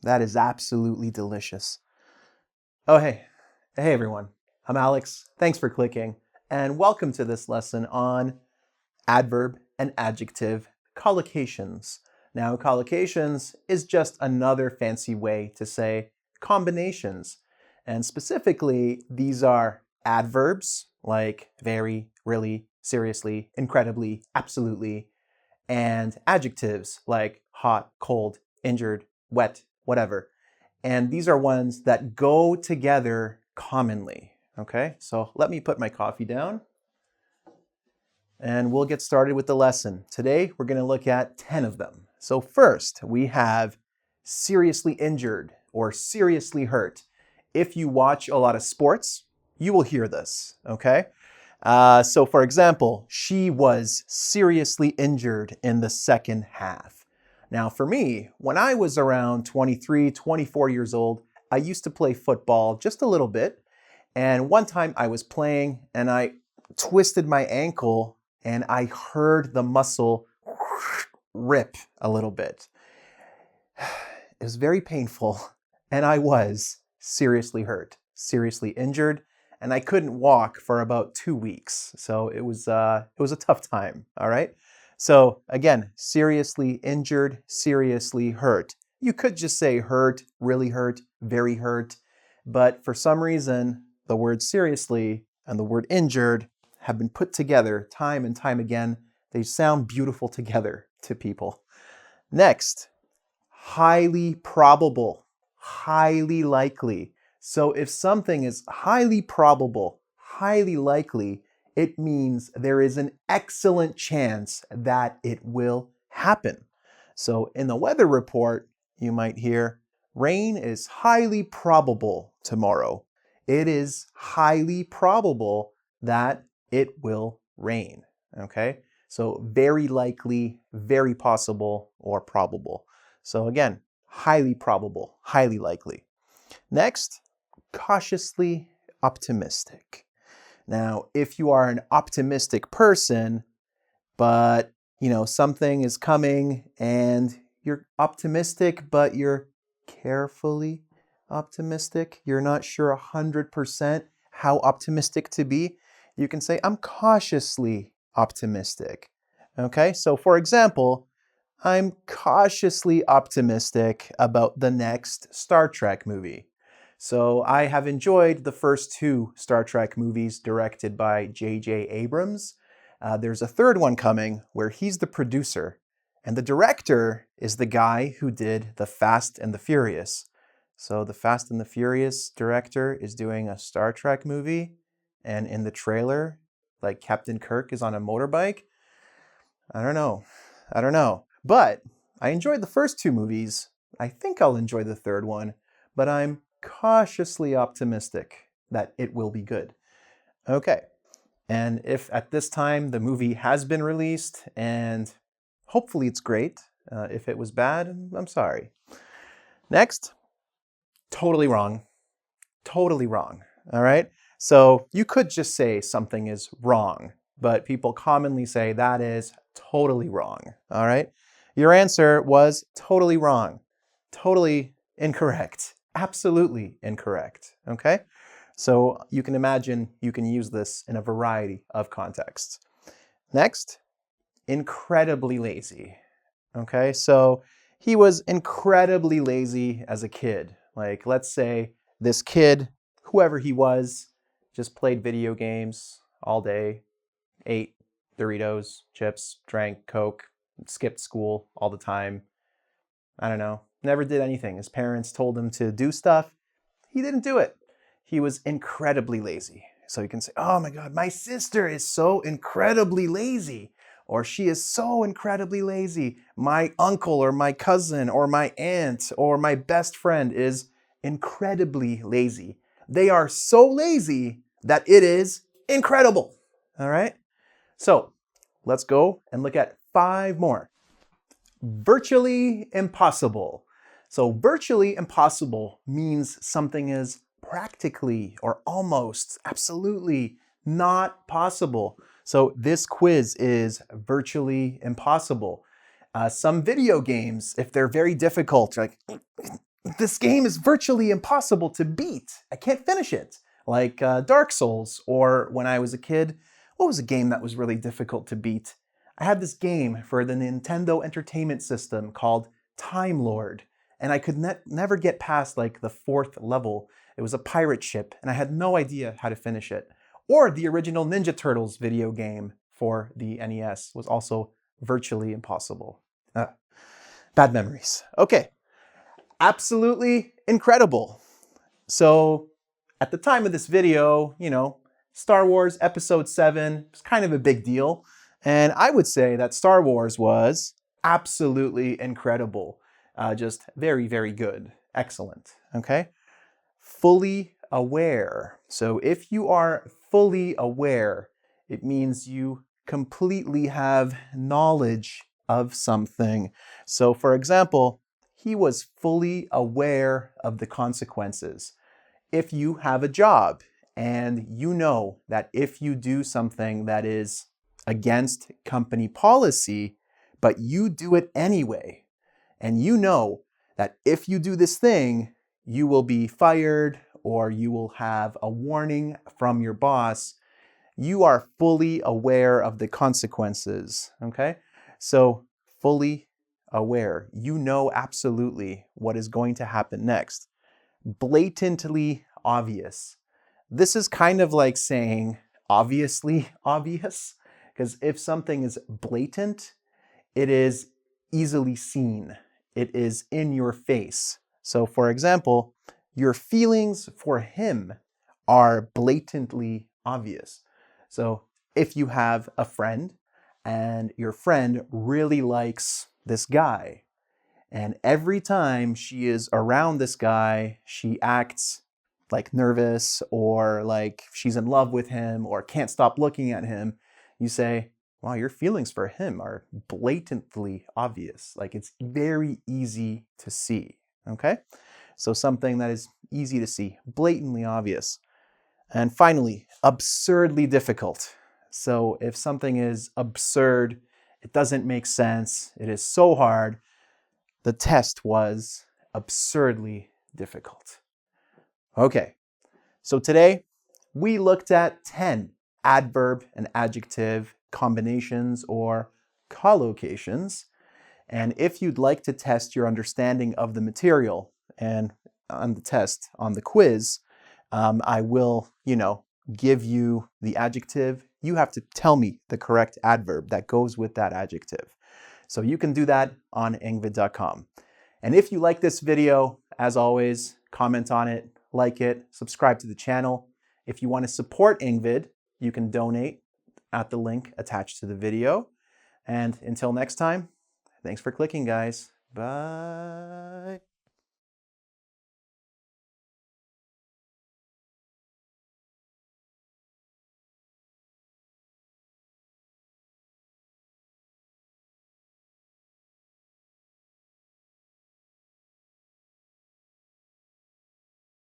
That is absolutely delicious. Oh, hey. Hey, everyone. I'm Alex. Thanks for clicking, and welcome to this lesson on adverb and adjective collocations. Now, collocations is just another fancy way to say combinations. And specifically, these are adverbs like very, really, seriously, incredibly, absolutely, and adjectives like hot, cold, injured, wet, whatever. And these are ones that go together commonly. Okay, so let me put my coffee down and we'll get started with the lesson. Today, we're going to look at 10 of them. So first, we have seriously injured or seriously hurt. If you watch a lot of sports, you will hear this, okay? So for example, she was seriously injured in the second half. Now for me, when I was around 23, 24 years old, I used to play football just a little bit. And one time I was playing and I twisted my ankle and I heard the muscle rip a little bit. It was very painful and I was seriously hurt, seriously injured, and I couldn't walk for about 2 weeks. So it was a tough time, all right? So again, seriously injured, seriously hurt. You could just say hurt, really hurt, very hurt, but for some reason, the word seriously and the word injured have been put together time and time again. They sound beautiful together to people. Next, highly probable, highly likely. So if something is highly probable, highly likely, it means there is an excellent chance that it will happen. So in the weather report, you might hear, rain is highly probable tomorrow. It is highly probable that it will rain, okay? So very likely, very possible, or probable. So again, highly probable, highly likely. Next, cautiously optimistic. Now, if you are an optimistic person, but something is coming and you're optimistic, but you're carefully optimistic, you're not sure 100% how optimistic to be, you can say, I'm cautiously optimistic. Okay, so for example, I'm cautiously optimistic about the next Star Trek movie. So I have enjoyed the first 2 Star Trek movies directed by J.J. Abrams. There's a third one coming where he's the producer, and the director is the guy who did The Fast and the Furious. So the Fast and the Furious director is doing a Star Trek movie, and in the trailer, like Captain Kirk is on a motorbike. I don't know. But I enjoyed the first 2 movies. I think I'll enjoy the third one, but I'm cautiously optimistic that it will be good. Okay. And if at this time the movie has been released and hopefully it's great, if it was bad, I'm sorry. Next, totally wrong. Totally wrong. All right. So you could just say something is wrong, but people commonly say that is totally wrong. All right. Your answer was totally wrong. Totally incorrect. Absolutely incorrect. Okay. So you can imagine you can use this in a variety of contexts. Next, incredibly lazy. Okay, so he was incredibly lazy as a kid. Like, let's say this kid, whoever he was, just played video games all day, ate Doritos, chips, drank Coke, skipped school all the time. I don't know, never did anything. His parents told him to do stuff. He didn't do it. He was incredibly lazy. So you can say, oh my God, my sister is so incredibly lazy. Or she is so incredibly lazy. My uncle or my cousin or my aunt or my best friend is incredibly lazy. They are so lazy that it is incredible. All right? So let's go and look at 5 more. Virtually impossible. So virtually impossible means something is practically or almost absolutely not possible. So this quiz is virtually impossible. Some video games, if they're very difficult, like this game is virtually impossible to beat. I can't finish it. Like Dark Souls, or when I was a kid, what was a game that was really difficult to beat? I had this game for the Nintendo Entertainment System called Time Lord, and I could never get past like the 4th level. It was a pirate ship, and I had no idea how to finish it. Or the original Ninja Turtles video game for the NES was also virtually impossible. Bad memories. Okay, absolutely incredible. So at the time of this video, you know, Star Wars Episode 7 was kind of a big deal. And I would say that Star Wars was absolutely incredible. Just very, very good. Excellent. Okay? Fully aware. So if you are fully aware, it means you completely have knowledge of something. So for example, he was fully aware of the consequences. If you have a job and you know that if you do something that is against company policy, but you do it anyway, and you know that if you do this thing, you will be fired or you will have a warning from your boss, you are fully aware of the consequences, okay? So fully aware. You know absolutely what is going to happen next. Blatantly obvious. This is kind of like saying obviously obvious, because if something is blatant, it is easily seen. It is in your face. So for example, your feelings for him are blatantly obvious. So if you have a friend and your friend really likes this guy, and every time she is around this guy, she acts like nervous or like she's in love with him or can't stop looking at him, you say, wow, your feelings for him are blatantly obvious. Like it's very easy to see, okay? So something that is easy to see, blatantly obvious. And finally, absurdly difficult. So if something is absurd, it doesn't make sense, it is so hard, the test was absurdly difficult. Okay, so today we looked at 10 adverb and adjective combinations or collocations. And if you'd like to test your understanding of the material and on the test, on the quiz, I will, give you the adjective. You have to tell me the correct adverb that goes with that adjective. So you can do that on engVid.com. And if you like this video, as always, comment on it, like it, subscribe to the channel. If you want to support engVid, you can donate at the link attached to the video. And until next time, thanks for clicking, guys. Bye.